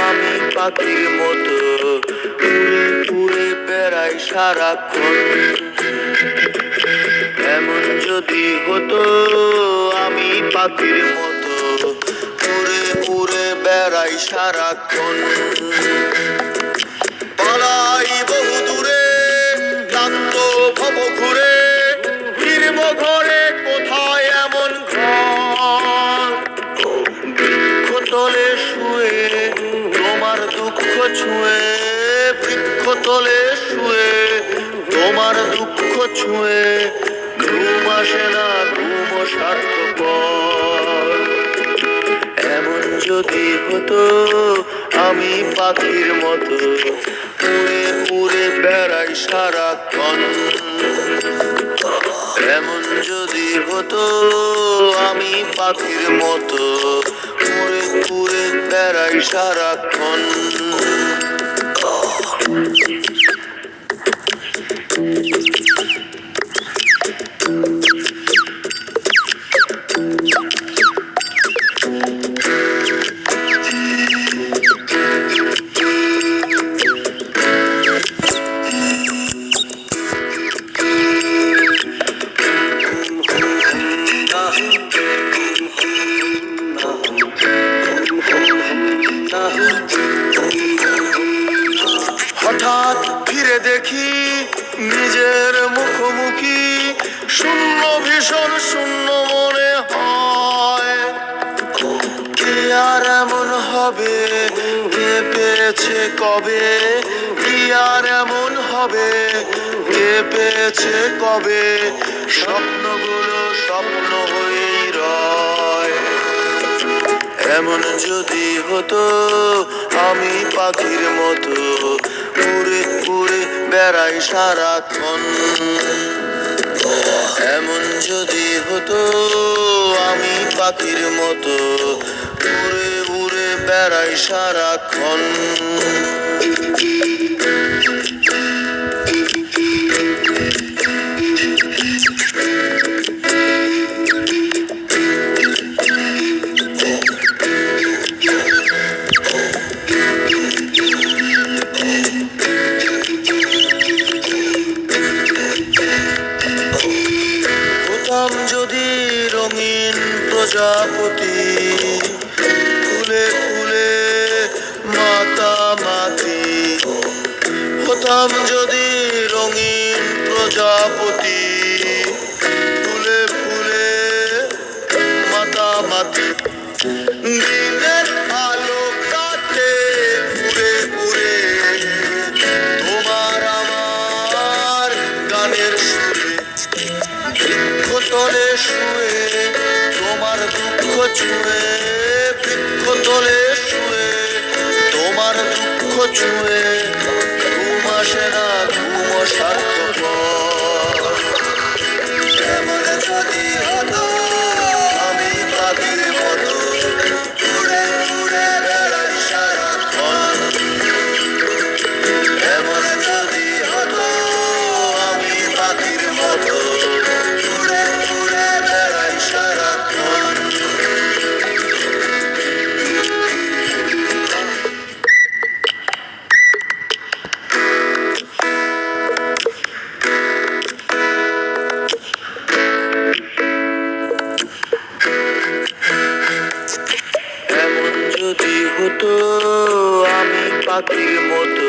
আমি পাখির মতো উড়ে উড়ে বেড়াই সারাক্ষণ। এমন যদি হতো আমি পাখির মতো উড়ে উড়ে বেড়াই সারাক্ষণ। পালাই বহু দূরে ক্লান্ত ভব ঘুরে, ফিরব ঘরে কোথায় এমন ঘর। বৃক্ষতলে শুয়ে তোমার দুঃখ ছুঁয়ে, বৃক্ষতলে শুয়ে তোমার দুঃখ ছুঁয়ে, ঘুম আসে না ঘুম স্বার্থপর। এমন যদি হতো আমি পাখির মতো উড়ে উড়ে বেড়াই সারাক্ষণ। এমন যদি হতো আমি পাখির মতো উড়ে উড়ে বেড়াই সারাক্ষণ। হঠাৎ ফিরে দেখি নিজের মুখোমুখি, শূন্য ভীষণ শূন্য মনে হয়। কে আর এমন হবে, কে পেয়েছে কবে, কি আর এমন হবে, কে পেয়েছে কবে। স্বপ্নগুলো স্বপ্ন হয়েই রয়। এমন যদি হতো আমি পাখির মতো উড়ে উড়ে বেড়াই সারাক্ষণ। এমন যদি হতো আমি পাখির মতো উড়ে উড়ে বেড়াই সারাক্ষণ। হতাম যদি রঙিন প্রজাপতি, ফুলে ফুলে মাতামাতি। হতাম যদি রঙিন প্রজাপতি, ফুলে ফুলে মাতামাতি। দিনের আলো কাটে উড়ে উড়ে তোমার আমার গানের সুরে। বৃক্ষতলে শুয়ে তোমার দুঃখ ছুঁয়ে, বৃক্ষতলে শুয়ে তোমার দুঃখ ছুঁয়ে, ঘুম আসে না ঘুম স্বার্থপর। এমন যদি হতো আমি পাখির মতো উড়ে উড়ে বেড়াই সারাক্ষণ। এমন যদি হতো আমি পাখির মতো উড়ে উড়ে বেড়াই সারাক্ষণ। এমন যদি হতো আমি পাখির মতো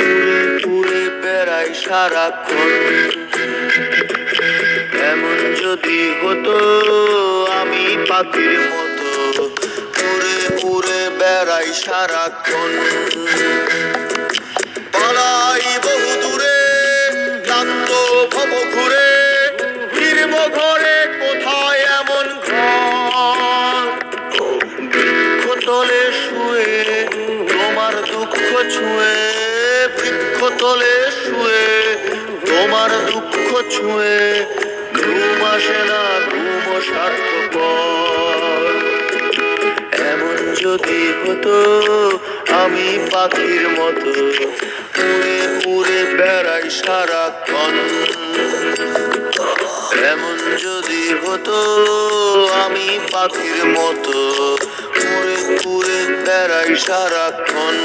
উড়ে উড়ে বেড়াই সারাক্ষণ। এমন যদি হতো আমি পাখির মতো উড়ে উড়ে বেড়াই সারাক্ষণ। পালাই বহু দূরে ক্লান্ত ভব ঘুরে, ফিরব ঘরে কোথায় এমন ঘর। বৃক্ষতলে শুয়ে তোমার দুঃখ ছুঁয়ে, বৃক্ষতলে শুয়ে তোমার দুঃখ ছুঁয়ে, ঘুম আসে না ঘুম স্বার্থপর। এমন যদি হতো আমি পাখির মতো উড়ে উড়ে বেড়াই সারাক্ষণ। এমন যদি হতো আমি পাখির মতো উড়ে উড়ে বেড়াই সারাক্ষণ।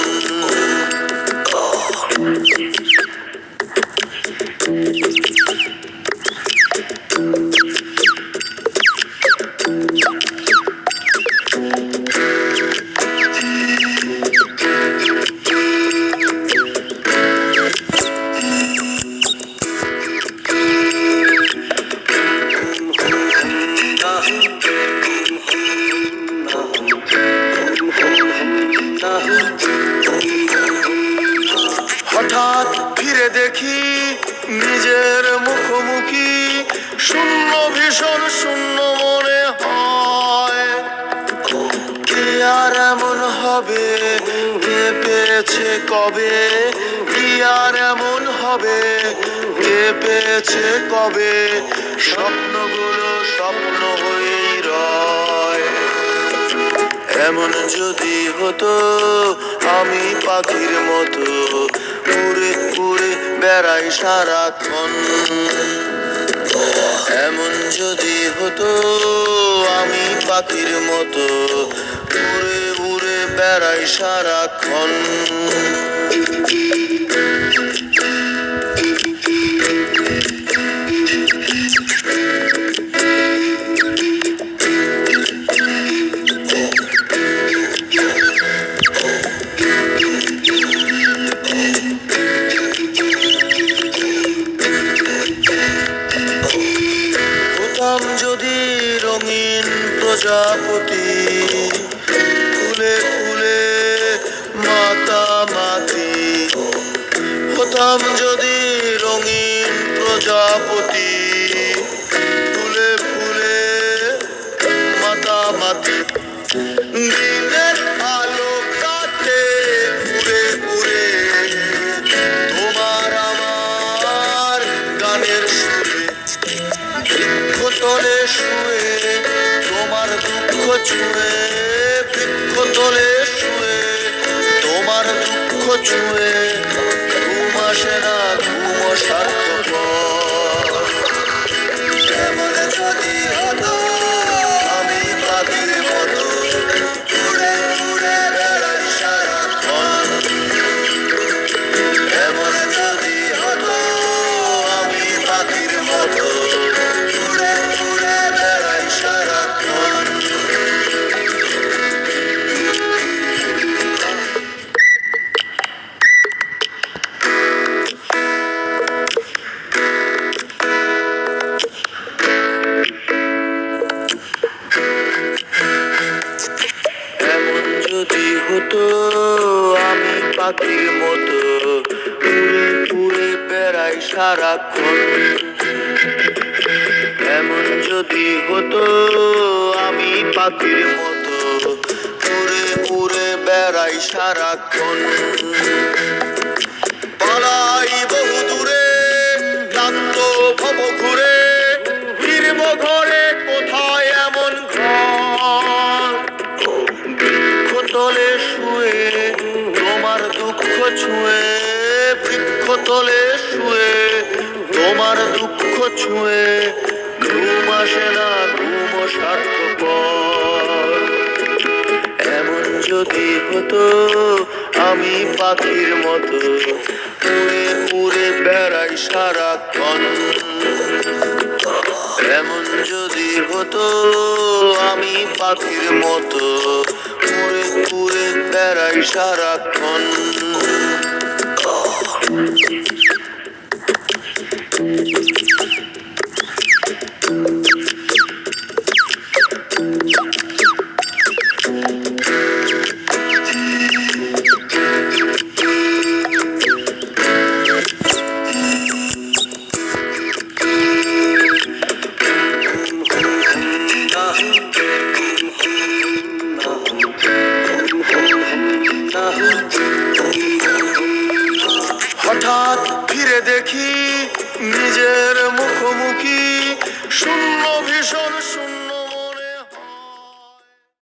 হঠাৎ ফিরে দেখি নিজের মুখোমুখি, শূন্য ভীষণ শূন্য মনে হয়। কে আর এমন হবে, কে পেয়েছে কবে, কি আর এমন হবে, কে পেয়েছে কবে, স্বপ্নগুলো স্বপ্ন হয়েই রয়। এমন যদি হতো আমি পাখির মতো উড়ে উড়ে বেড়াই সারাক্ষণ। এমন যদি হতো আমি পাখির মতো উড়ে উড়ে বেড়াই সারাক্ষণ। যদি রঙিন প্রজাপতি, ফুলে ফুলে মাতামাতি, হতাম যদি রঙিন প্রজাপতি, ফুলে ফুলে মাতামাতি। দিনের আলো কাটে উড়ে উড়ে তোমার আমার গানের সুরে, বৃক্ষতলে শুয়ে তোমার দুঃখ ছুঁয়ে, বৃক্ষতলে শুয়ে তোমার দুঃখ ছুঁয়ে, ঘুম আসে না ঘুম সার্থকর। এমন যদি হতো আমি পাখির মতো উড়ে উড়ে বেড়াই সারাক্ষণ। এমন যদি হতো আমি পাখির মতো উড়ে উড়ে বেড়াই সারাক্ষণ। এমন যদি হতো আমি পাখির মতো উড়ে উড়ে বেড়াই সারাক্ষণ। এমন যদি হতো আমি পাখির মতো উড়ে উড়ে বেড়াই সারাক্ষণ। পালাই বহু দূরে ক্লান্ত ভব ঘুরে, ফিরব ঘরে কোথায় এমন ঘর। বৃক্ষতলে শুয়ে তোমার দুঃখ ছুঁয়ে, বৃক্ষতলে শুয়ে তোমার দুঃখ ছুঁয়ে, ঘুম আসে না ঘুম সার্থকর। এমন যদি হতো আমি পাখির মতো উড়ে উড়ে বেড়াই সারাক্ষণ। এমন যদি হতো আমি পাখির মতো উড়ে উড়ে বেড়াই সারাক্ষণ। হঠাৎ ফিরে দেখি